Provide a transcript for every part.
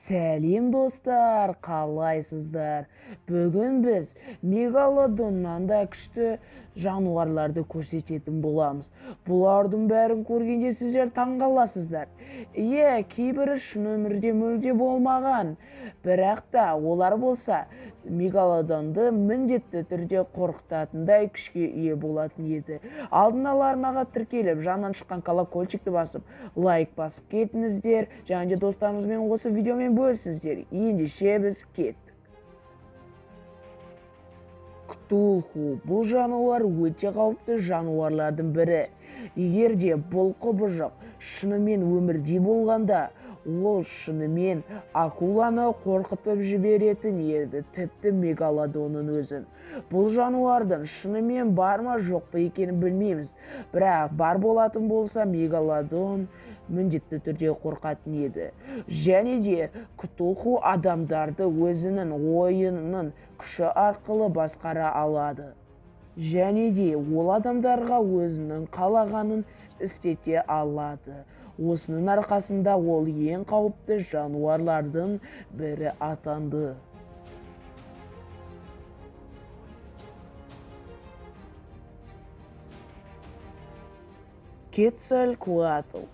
Сәлем достар, қалайсыздар? Бүгін біз мегалодоннан да күшті жануарларды көрсететін боламыз. Бұлардың бәрін көргенде сіздер таңғаласыздар. Кейбірі шын өмірде мүлде болмаған, бірақ та олар болса мегалодонды міндетті түрде қорқытатындай күшке ие болатын еді. Алдын ала арнаға тіркеліп, жанынан шыққан колокольчикті басып, лайк басып кетіңіздер, және де достарыңызбен осы видеомен бөлісіңіздер. Ендеше біз кеттік. Ктулху бұл жануар өте қауіпті жануарлардың бірі. Егер де бұл құбыжық шынымен өмірде болғанда, ол шынымен акуланы қорқытып жіберетін еді, тіпті мегалодонның өзін. Бұл жануардың шынымен бар ма жоқ па екенін білмейміз, бірақ бар болатын болса мегалодон міндетті түрде қорқатын еді. Және де Ктулху адамдарды өзінің ойынының күші арқылы басқара алады. Және де ол адамдарға өзінің қалағанын істете алады. Осының арқасында ол ең қауіпті жануарлардың бірі атанды. Кецалькоатль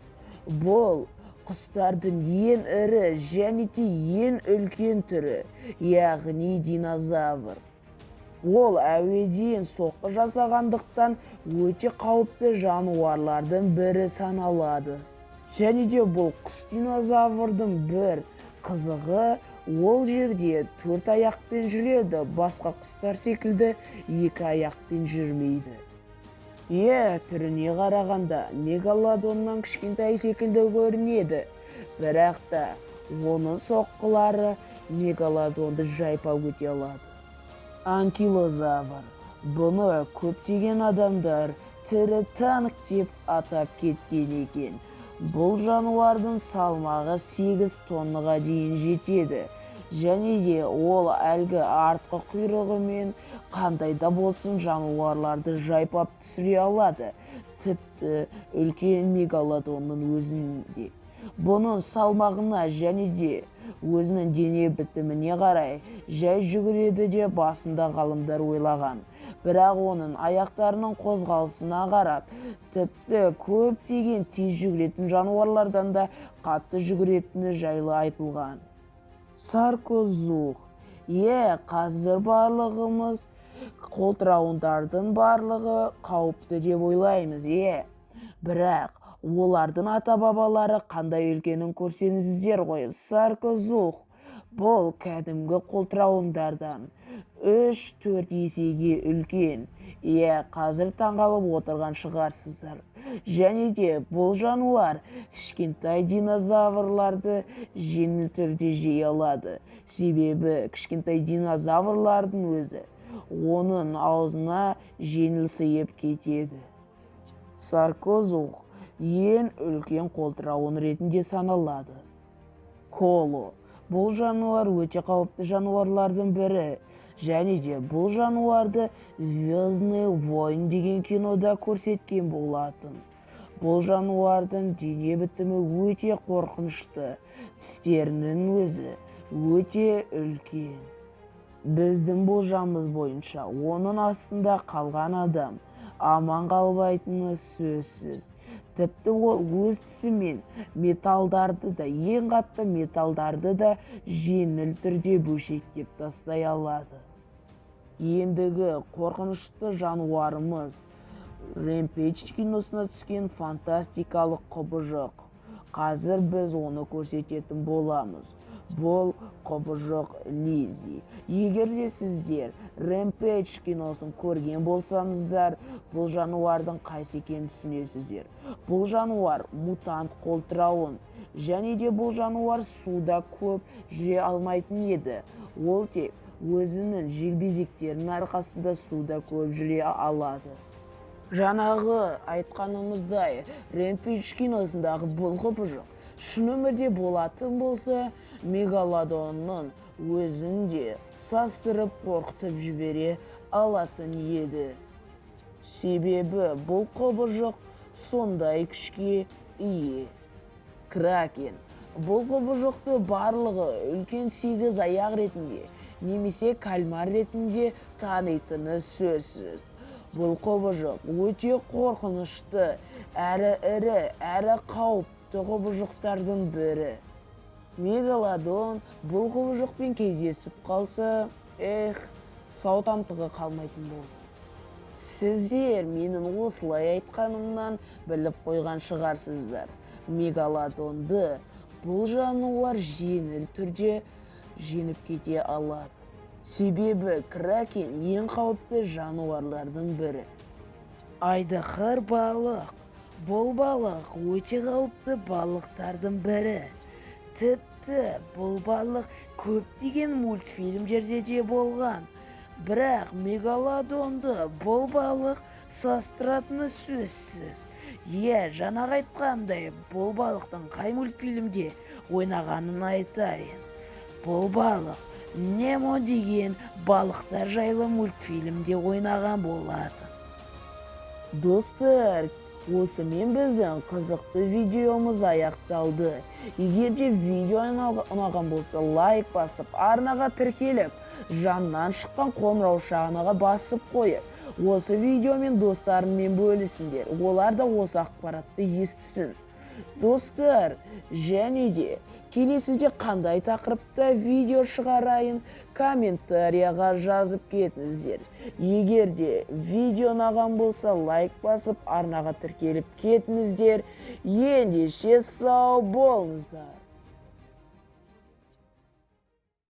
бұл құстардың ең ірі және де ең үлкен түрі, яғни динозавр. Ол әуеден соққы жасағандықтан өте қауіпті жануарлардың бірі саналады. Және де бұл құс динозаврдың бір қызығы, ол жерде 4 аяқпен жүреді, басқа құстар секілді 2 аяқпен жүрмейді. Түріне қарағанда мегалодоннан кішкентай секілді көрінеді, бірақ та оның соққылары мегалодонды жайпап өте алады. Анкилозавр. Бұны көптеген адамдар тірі танк деп атап кеткен екен. Бұл жануардың салмағы 8 тоннаға дейін жетеді. Және де ол әлгі артқы құйрығымен қандай да болсын жануарларды жайпап түсіре алады, тіпті үлкен мегалодонның өзінде. Бұның салмағына және де өзінің дене бітіміне қарай жай жүгіреді де басында ғалымдар ойлаған. Бірақ оның аяқтарының қозғалысына қарап, тіпті көптеген тез жүгіретін жануарлардан да қатты жүгіретіні жайлы айтылған. Саркозух. Қазір барлығымыз қолтырауындардың барлығы қауіпті деп ойлаймыз, бірақ олардың ата-бабалары қандай үлкенін көрсеңіздер ғой. Саркозух бұл кәдімгі қолтырауындардан 3-4 есеге үлкен. Қазір таңғалып отырған шығарсыздар. Және де бұл жануар кішкентай динозаврларды жеңіл түрде жей алады. Себебі кішкентай динозаврлардың өзі оның аузына жеңіл сыйып кетеді. Саркозух ең үлкен қолтырауын ретінде саналады. Коло. Бұл жануар өте қауіпті жануарлардың бірі. Және де бұл жануарды «Звездный войн» деген кинода көрсеткен болатын. Бұл жануардың дене бітімі өте қорқынышты, тістерінің өзі өте үлкен. Біздің болжамымыз бойынша оның астында қалған адам аман қалмайтыны сөзсіз. Тіпті ол өз тісімен металдарды да, ең қатты металдарды да жеңіл түрде бөлшектеп тастай алады. Ендігі қорқынышты жануарымыз Рэмпейдж киносына түскен фантастикалық құбыжық. Қазір біз оны көрсететін боламыз. Бұл құбыжық Лиззи. Егер де сіздер Рэмпейдж киносын көрген болсаңыздар, бұл жануардың қайсы екенін түсінесіздер. Бұл жануар мутант қолтырауын, және де бұл жануар суда көп жүре алмайтын еді. Ол тек өзінің желбезектерінің арқасында суда көп жүре алады. Жаңағы айтқанымыздай, Рэмпейдж киносындағы бұл құбыжық шын өмірде болатын болса, мегалодонның өзінде састырып қорқытып жібере алатын еді. Себебі бұл құбыжық сондай күшке ие. Кракен. Бұл құбыжықты барлығы үлкен 8 аяқ ретінде немесе кальмар ретінде танитыны сөзсіз. Бұл құбыжық өте қорқынышты, әрі ірі, әрі қауіпті құбыжықтардың бірі. Мегалодон бұл құбыжықпен кездесіп қалса, сау тамтығы қалмайтын болды. Сіздер менің осылай айтқанымнан біліп қойған шығарсыздар. Мегалодонды бұл жануар жеңіл түрде жеңіп кете алады. Себебі кракен ең қауіпті жануарлардың бірі. Айдахар балық. Бұл балық өте қауіпті балықтардың бірі. Тіпті бұл балық көптеген мультфильмдерде де болған. Бірақ мегалодонды бұл балық састыратыны сөзсіз. Жаңа айтқандай, бұл балықтың қай мультфильмде ойнағанын айтайын. Бұл балық Немо деген балықтар жайлы мультфильмде ойнаған болады. Достар, осымен біздің қызықты видеомыз аяқталды. Егер де видео ұнаған болса, лайк басып, арнаға тіркеліп, жаннан шыққан қоңырау шағынаға басып қойып, осы видеомен достарымен бөлісіңдер. Олар да осы ақпаратты естісін. Достар, және де келесіде қандай тақырыпта видео шығарайын, комментарияға жазып кетіңіздер. Егер де видео ұнаған болса, лайк басып, арнаға тіркеліп кетіңіздер. Ендеше сау болыңыздар.